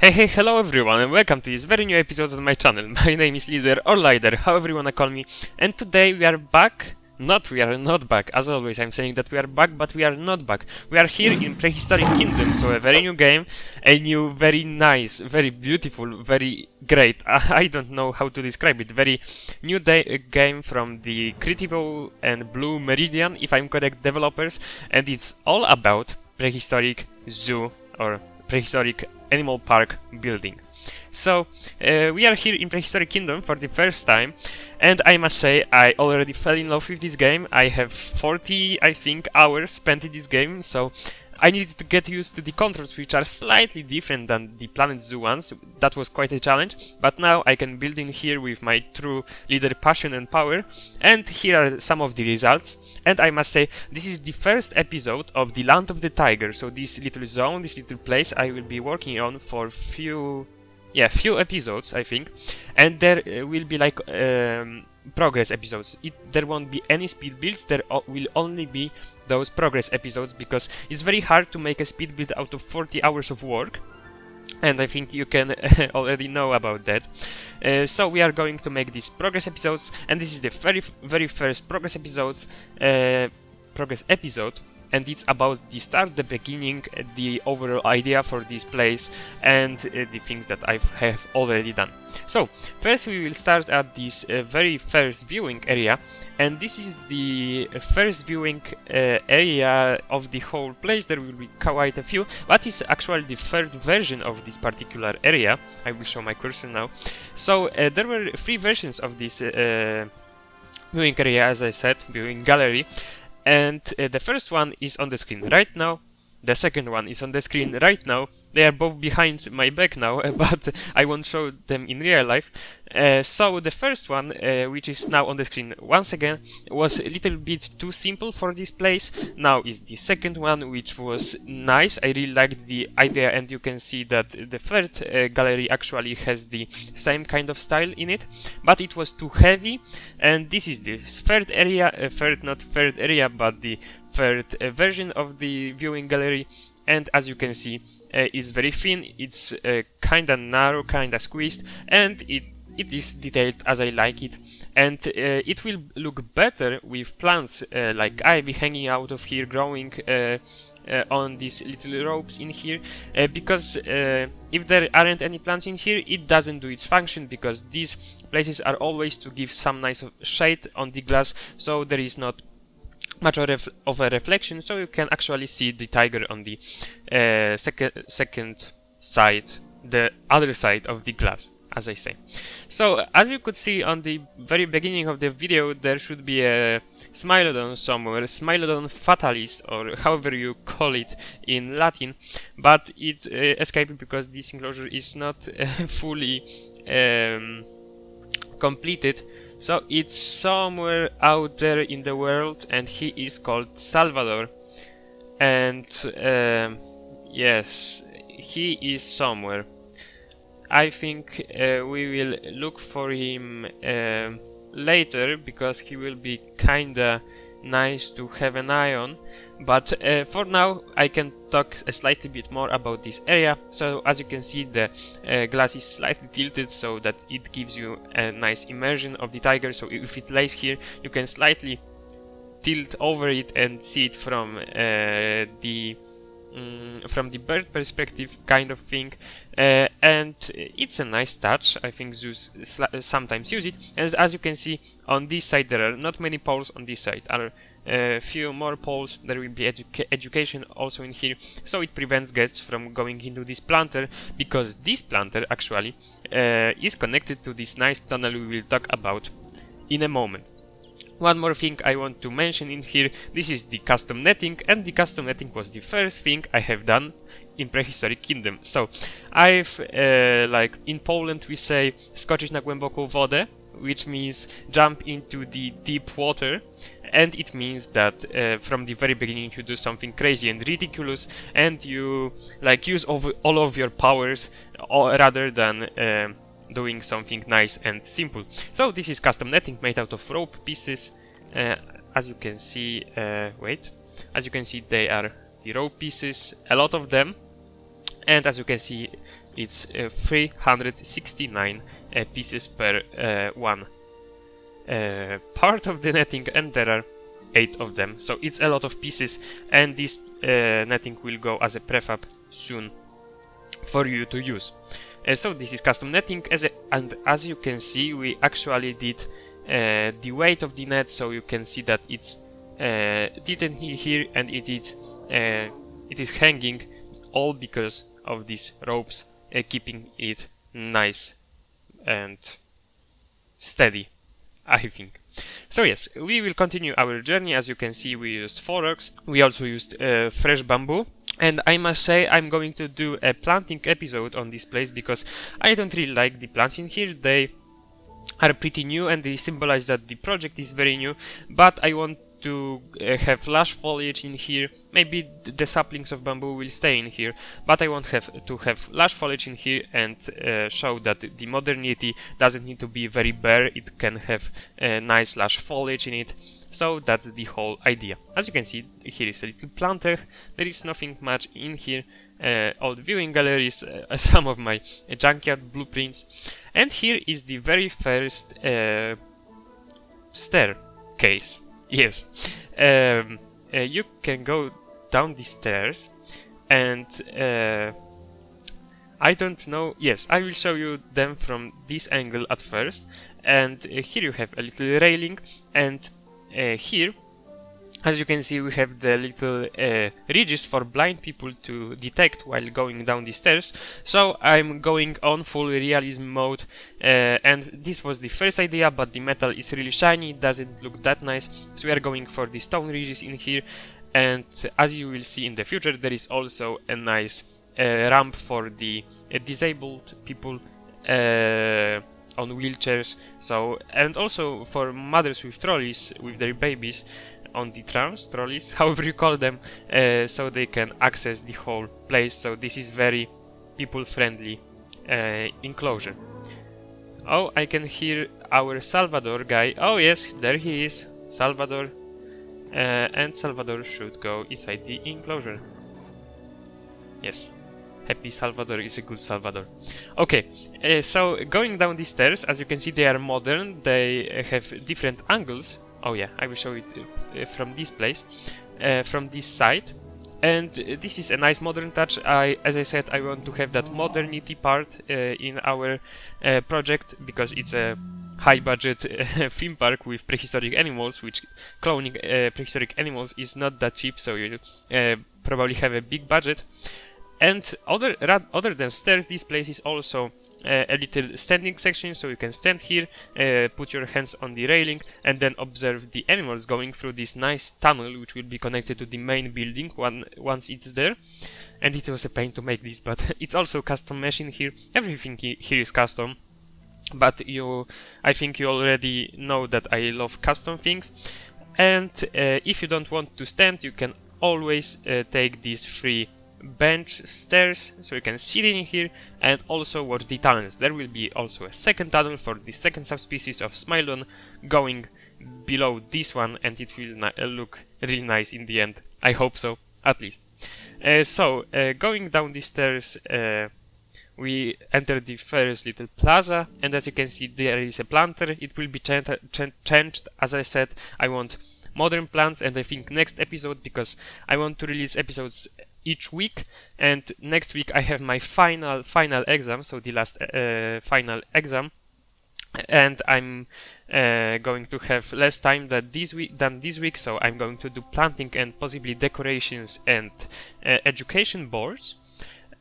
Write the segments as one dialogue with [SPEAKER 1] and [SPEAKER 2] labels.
[SPEAKER 1] Hello everyone and welcome to this very new episode of my channel. My name is Leader or Lider, however you wanna call me, and today we are back. We are not back. As always, I'm saying that we are back, but we are not back. We are here in Prehistoric Kingdom, so a very new game, a new, very nice, very beautiful, very great. I don't know how to describe it. Very new game from the Critivo and Blue Meridian, if I'm correct, developers, and it's all about prehistoric zoo or prehistoric animal park building. So we are here in Prehistoric Kingdom for the first time, and I must say I already fell in love with this game. I have 40, I think, hours spent in this game, so I needed to get used to the controls, which are slightly different than the Planet Zoo ones. That was quite a challenge, but now I can build in here with my true leader passion and power, and here are some of the results. And I must say, this is the first episode of the Land of the Tiger, so this little zone, this little place I will be working on for few episodes, I think, and there will be like progress episodes. There won't be any speed builds, there will only be those progress episodes, because it's very hard to make a speed build out of 40 hours of work, and I think you can already know about that. So we are going to make these progress episodes, and this is the very first progress episode, and it's about the start, the beginning, the overall idea for this place, and the things that I have already done. So, first we will start at this very first viewing area, and this is the first viewing area of the whole place. There will be quite a few, but it's actually the third version of this particular area. I will show my cursor now. So, there were 3 versions of this viewing area, as I said, viewing gallery. And the first one is on the screen right now. The second one is on the screen right now. They are both behind my back now, but I won't show them in real life. So the first one, which is now on the screen once again, was a little bit too simple for this place. Now is the second one, which was nice. I really liked the idea, and you can see that the third gallery actually has the same kind of style in it, but it was too heavy. And this is the third area, not third area, but the third version of the viewing gallery, and as you can see, it's very thin, it's kinda narrow, kinda squeezed, and it is detailed as I like it, and it will look better with plants like ivy hanging out of here, growing on these little ropes in here, because if there aren't any plants in here, it doesn't do its function, because these places are always to give some nice shade on the glass, so there is not much of a reflection, so you can actually see the tiger on the second side, the other side of the glass, as I say. So, as you could see on the very beginning of the video, there should be a Smilodon somewhere, Smilodon fatalis, or however you call it in Latin, but it escaped because this enclosure is not fully completed. So it's somewhere out there in the world, and he is called Salvador. And yes, he is somewhere. I think we will look for him later, because he will be kinda nice to have an eye on. But for now, I can talk a slightly bit more about this area. So as you can see, the glass is slightly tilted so that it gives you a nice immersion of the tiger. So if it lays here, you can slightly tilt over it and see it from the bird perspective, kind of thing, and it's a nice touch. I think zoos sometimes use it. As you can see, on this side there are not many poles, on this side are a few more poles. There will be education also in here, so it prevents guests from going into this planter, because this planter actually is connected to this nice tunnel we will talk about in a moment. One more thing I want to mention in here, this is the custom netting, and the custom netting was the first thing I have done in Prehistoric Kingdom. So, I've, like in Poland we say skoczyć na głęboką wodę, which means jump into the deep water, and it means that from the very beginning you do something crazy and ridiculous, and you like use all of your powers, rather than doing something nice and simple. So this is custom netting made out of rope pieces. As you can see, as you can see, they are the rope pieces, a lot of them, and as you can see, it's 369 pieces per one part of the netting, and there are 8 of them, so it's a lot of pieces, and this netting will go as a prefab soon for you to use. So this is custom netting, and as you can see, we actually did the weight of the net, so you can see that it's tilted here, and it is hanging, all because of these ropes keeping it nice and steady, I think. So yes, we will continue our journey. As you can see, we used 4 rocks. We also used fresh bamboo. And I must say, I'm going to do a planting episode on this place, because I don't really like the plants in here. They are pretty new and they symbolize that the project is very new, but I want to have lush foliage in here. Maybe the saplings of bamboo will stay in here, but I want to have lush foliage in here and show that the modernity doesn't need to be very bare. It can have nice lush foliage in it. So that's the whole idea. As you can see, here is a little planter. There is nothing much in here. Old viewing galleries, some of my junkyard blueprints, and here is the very first staircase. Yes, you can go down the stairs, and I don't know. Yes, I will show you them from this angle at first. And here you have a little railing, and here, as you can see, we have the little ridges for blind people to detect while going down the stairs. So I'm going on full realism mode, and this was the first idea, but the metal is really shiny, it doesn't look that nice, so we are going for the stone ridges in here. And as you will see in the future, there is also a nice ramp for the disabled people on wheelchairs, so, and also for mothers with trolleys with their babies on the trams, trolleys, however you call them, so they can access the whole place. So this is very people-friendly enclosure. Oh, I can hear our Salvador guy. Oh yes, there he is, Salvador, and Salvador should go inside the enclosure. Yes. Happy Salvador is a good Salvador. Okay, so going down these stairs, as you can see, they are modern. They have different angles. Oh yeah, I will show it from this place, from this side. And this is a nice modern touch. As I said, I want to have that modernity part in our project, because it's a high-budget theme park with prehistoric animals, which cloning prehistoric animals is not that cheap, so you probably have a big budget. And other than stairs, this place is also a little standing section, so you can stand here, put your hands on the railing, and then observe the animals going through this nice tunnel, which will be connected to the main building once it's there. And it was a pain to make this, but it's also custom machine here. Everything here is custom, but I think you already know that I love custom things. And if you don't want to stand, you can always take these 3 bench stairs, so you can sit in here and also watch the tunnels. There will be also a second tunnel for the second subspecies of Smilodon going below this one, and it will look really nice in the end. I hope so, at least. So going down the stairs, we enter the first little plaza, and as you can see, there is a planter. It will be changed. As I said, I want modern plants, and I think next episode, because I want to release episodes each week, and next week I have my final exam, so the last final exam, and I'm going to have less time than this week, so I'm going to do planting and possibly decorations and education boards.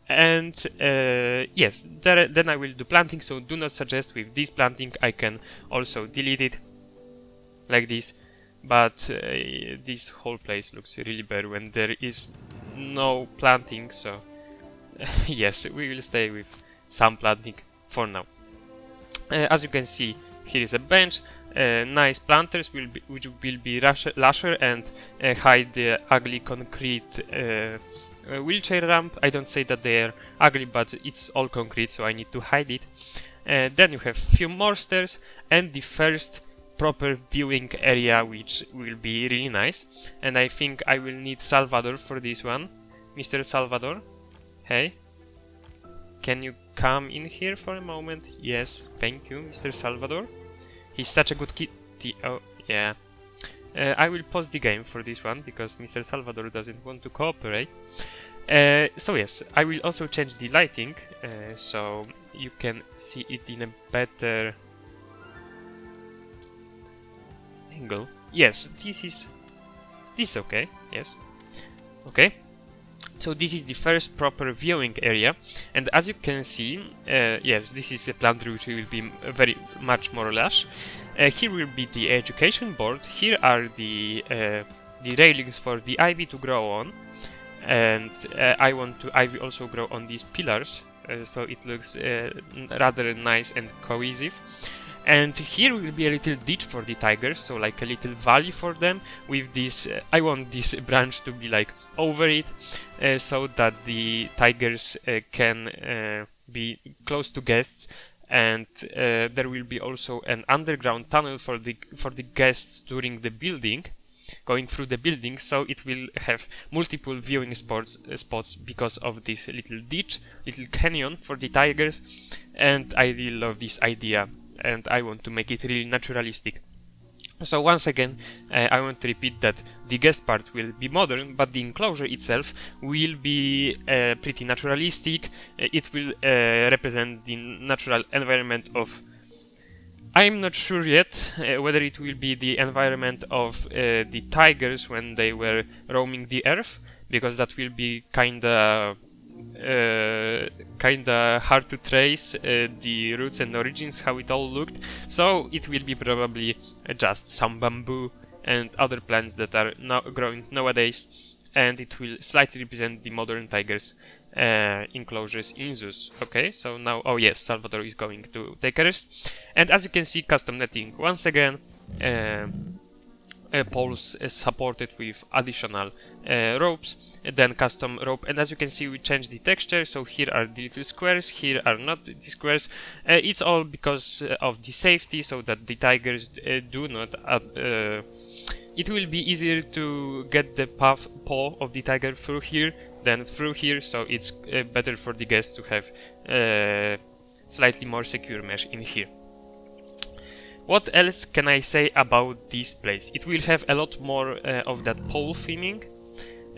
[SPEAKER 1] And yes, then I will do planting, so do not suggest with this planting. I can also delete it like this, but this whole place looks really bare when there is no planting, so yes, we will stay with some planting for now. As you can see, here is a bench, nice planters which will be lusher and hide the ugly concrete wheelchair ramp. I don't say that they are ugly, but it's all concrete, so I need to hide it. Then you have few more stairs and the first proper viewing area, which will be really nice. And I think I will need Salvador for this one. Mr. Salvador, hey, can you come in here for a moment? Yes, thank you, Mr. Salvador. He's such a good kitty. Oh, yeah. I will pause the game for this one, because Mr. Salvador doesn't want to cooperate. So yes, I will also change the lighting, so you can see it in a better angle. Yes, this is okay, yes. Okay. So this is the first proper viewing area, and as you can see, yes, this is a plant which will be very much more lush. Here will be the education board. Here are the railings for the ivy to grow on, and I want to ivy also grow on these pillars, so it looks rather nice and cohesive. And here will be a little ditch for the tigers, so like a little valley for them with this, I want this branch to be like over it, so that the tigers can be close to guests, and there will be also an underground tunnel for the guests during the building, going through the building, so it will have multiple viewing spots because of this little ditch, little canyon for the tigers, and I really love this idea. And I want to make it really naturalistic. So once again, I want to repeat that the guest part will be modern, but the enclosure itself will be pretty naturalistic. It will represent the natural environment of... I'm not sure yet whether it will be the environment of the tigers when they were roaming the earth, because that will be kinda hard to trace the roots and origins, how it all looked. So it will be probably just some bamboo and other plants that are now growing nowadays, and it will slightly represent the modern tigers enclosures in zoos. Okay, so now, oh yes, Salvador is going to take a rest, and as you can see, custom netting once again. Poles supported with additional ropes, then custom rope, and as you can see, we changed the texture, so here are the little squares, here are not the squares. It's all because of the safety, so that the tigers do not it will be easier to get the paw of the tiger through here than through here, so it's better for the guests to have slightly more secure mesh in here. What else can I say about this place? It will have a lot more of that pole theming.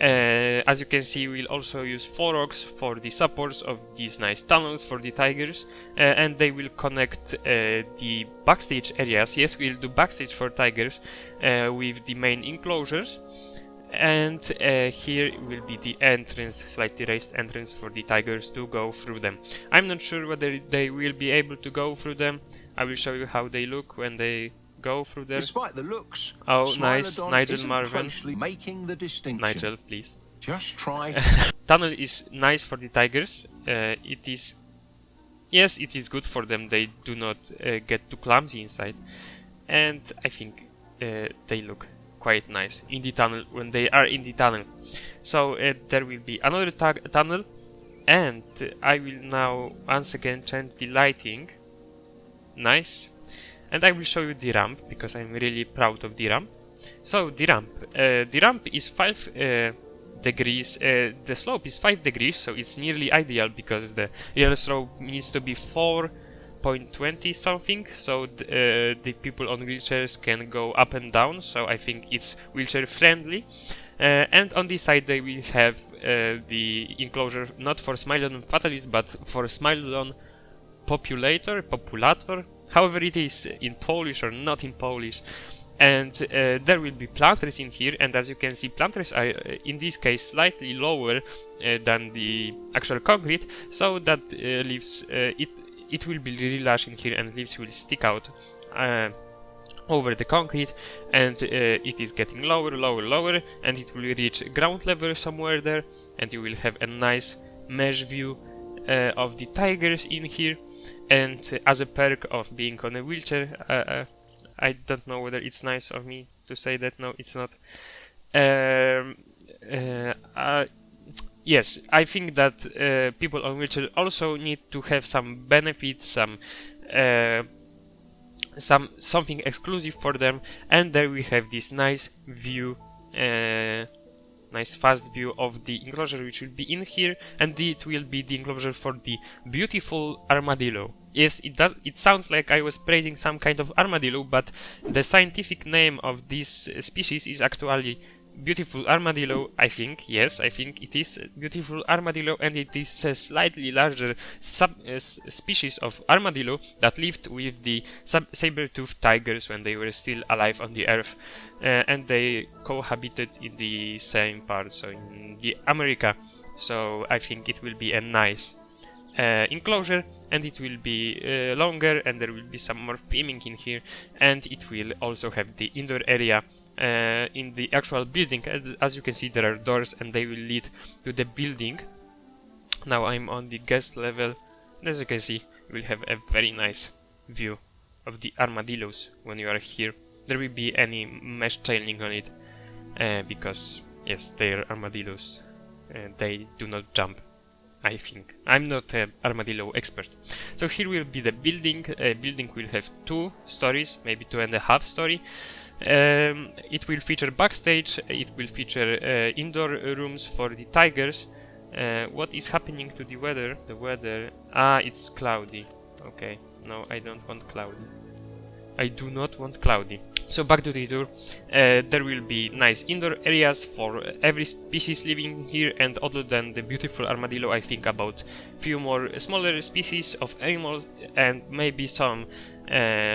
[SPEAKER 1] As you can see, we'll also use 4 rocks for the supports of these nice tunnels for the tigers, and they will connect the backstage areas. Yes, we'll do backstage for tigers with the main enclosures, and here will be the entrance, slightly raised entrance for the tigers to go through them. I'm not sure whether they will be able to go through them. I will show you how they look when they go through there.
[SPEAKER 2] Despite the looks,
[SPEAKER 1] oh, nice, Nigel Marven.
[SPEAKER 2] Making the distinction.
[SPEAKER 1] Nigel, please.
[SPEAKER 2] Just try.
[SPEAKER 1] Tunnel is nice for the tigers. It is, yes, it is good for them. They do not get too clumsy inside, and I think they look quite nice in the tunnel when they are in the tunnel. So there will be another tunnel, and I will now once again change the lighting. Nice. And I will show you the ramp, because I'm really proud of the ramp. So the ramp is 5 degrees, the slope is 5 degrees, so it's nearly ideal, because the real slope needs to be 4.20 something, so the people on wheelchairs can go up and down, so I think it's wheelchair friendly. And on this side they will have the enclosure not for Smilodon Fatalis, but for Smilodon populator, however it is in Polish or not in Polish. And there will be planters in here, and as you can see, planters are in this case slightly lower than the actual concrete, so that leaves it will be really lush in here, and leaves will stick out over the concrete, and it is getting lower, and it will reach ground level somewhere there, and you will have a nice mesh view of the tigers in here. And as a perk of being on a wheelchair, I don't know whether it's nice of me to say that. No, it's not. Yes, I think that people on wheelchair also need to have some benefits, something exclusive for them. And there we have this nice view nice fast view of the enclosure which will be in here, and it will be the enclosure for the beautiful armadillo. Yes, it sounds like I was praising some kind of armadillo, but the scientific name of this species is actually beautiful armadillo, I think. Yes, I think it is beautiful armadillo, and it is a slightly larger species of armadillo that lived with the saber-toothed tigers when they were still alive on the earth, and they cohabited in the same part, so in the America. So I think it will be a nice enclosure, and it will be longer, and there will be some more theming in here, and it will also have the indoor area in the actual building. As you can see, there are doors and they will lead to the building. Now I'm on the guest level. As you can see, you will have a very nice view of the armadillos when you are here. There will be any mesh trailing on it because yes, they are armadillos. They do not jump, I think. I'm not an armadillo expert. So here will be the building. Building will have 2 stories, maybe 2.5 stories. It will feature backstage, it will feature indoor rooms for the tigers. What is happening to the weather? The weather... it's cloudy. Okay, no, I don't want cloudy. I do not want cloudy. So back to the tour. There will be nice indoor areas for every species living here, and other than the beautiful armadillo, I think about few more smaller species of animals and maybe some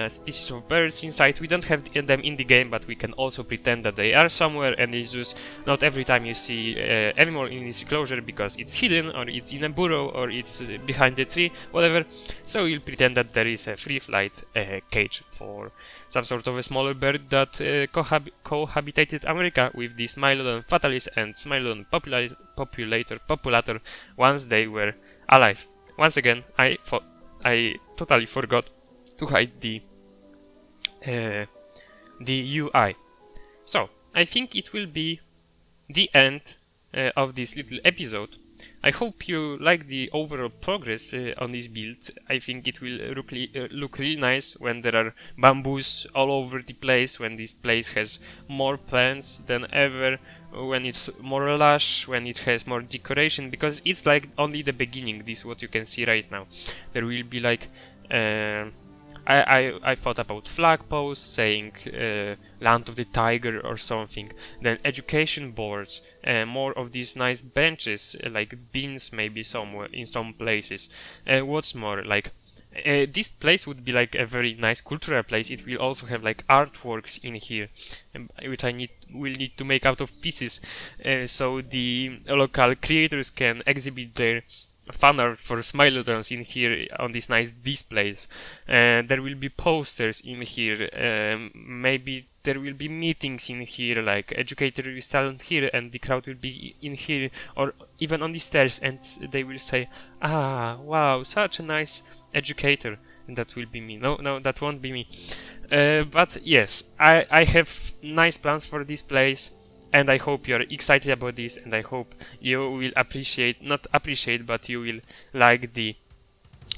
[SPEAKER 1] species of birds inside. We don't have them in the game, but we can also pretend that they are somewhere, and it's just not every time you see animal in this enclosure because it's hidden, or it's in a burrow, or it's behind the tree, whatever. So you'll pretend that there is a free flight cage for some sort of a smaller bird that cohabitated America with the Smilodon fatalis and Smilodon populator once they were alive. Once again, I totally forgot to hide the UI. So I think it will be the end of this little episode. I hope you like the overall progress on this build. I think it will look really nice when there are bamboos all over the place, when this place has more plants than ever, when it's more lush, when it has more decoration, because it's like only the beginning. This is what you can see right now. There will be like I thought about flagpoles saying Land of the Tiger or something, then education boards, more of these nice benches like beans maybe somewhere in some places. What's more, like this place would be like a very nice cultural place. It will also have like artworks in here, which will need to make out of pieces, so the local creators can exhibit their fan art for Smilodons in here on these nice displays. There will be posters in here, maybe there will be meetings in here, like educator will stand here and the crowd will be in here, or even on the stairs, and they will say, wow, such a nice educator. And that will be me. No, that won't be me. But yes, I have nice plans for this place, and I hope you're excited about this, and I hope you will but you will like the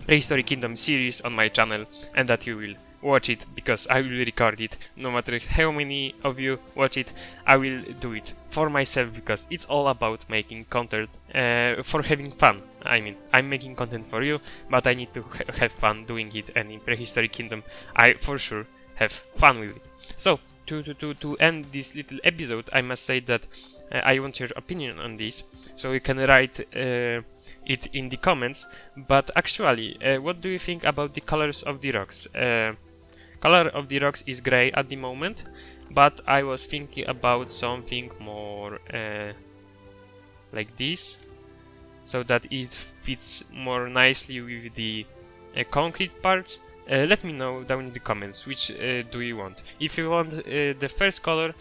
[SPEAKER 1] Prehistoric Kingdom series on my channel, and that you will watch it, because I will record it. No matter how many of you watch it, I will do it for myself, because it's all about making content for having fun. I mean, I'm making content for you, but I need to have fun doing it, and in Prehistoric Kingdom I for sure have fun with it. So to end this little episode, I must say that I want your opinion on this, so you can write it in the comments. But actually, what do you think about the colors of the rocks? Color of the rocks is gray at the moment, but I was thinking about something more like this, so that it fits more nicely with the concrete parts. Let me know down in the comments which do you want. If you want the first color,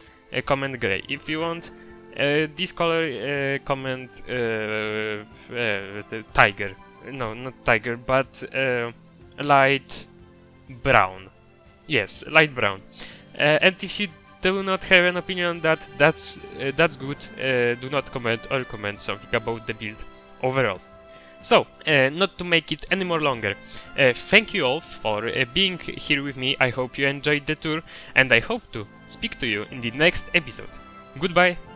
[SPEAKER 1] comment gray. If you want this color, comment the tiger. No, not tiger, but light brown. Yes, light brown. And if you do not have an opinion on that, that's good. Do not comment, or comment something about the build overall. So, not to make it any more longer, thank you all for being here with me. I hope you enjoyed the tour, and I hope to speak to you in the next episode. Goodbye!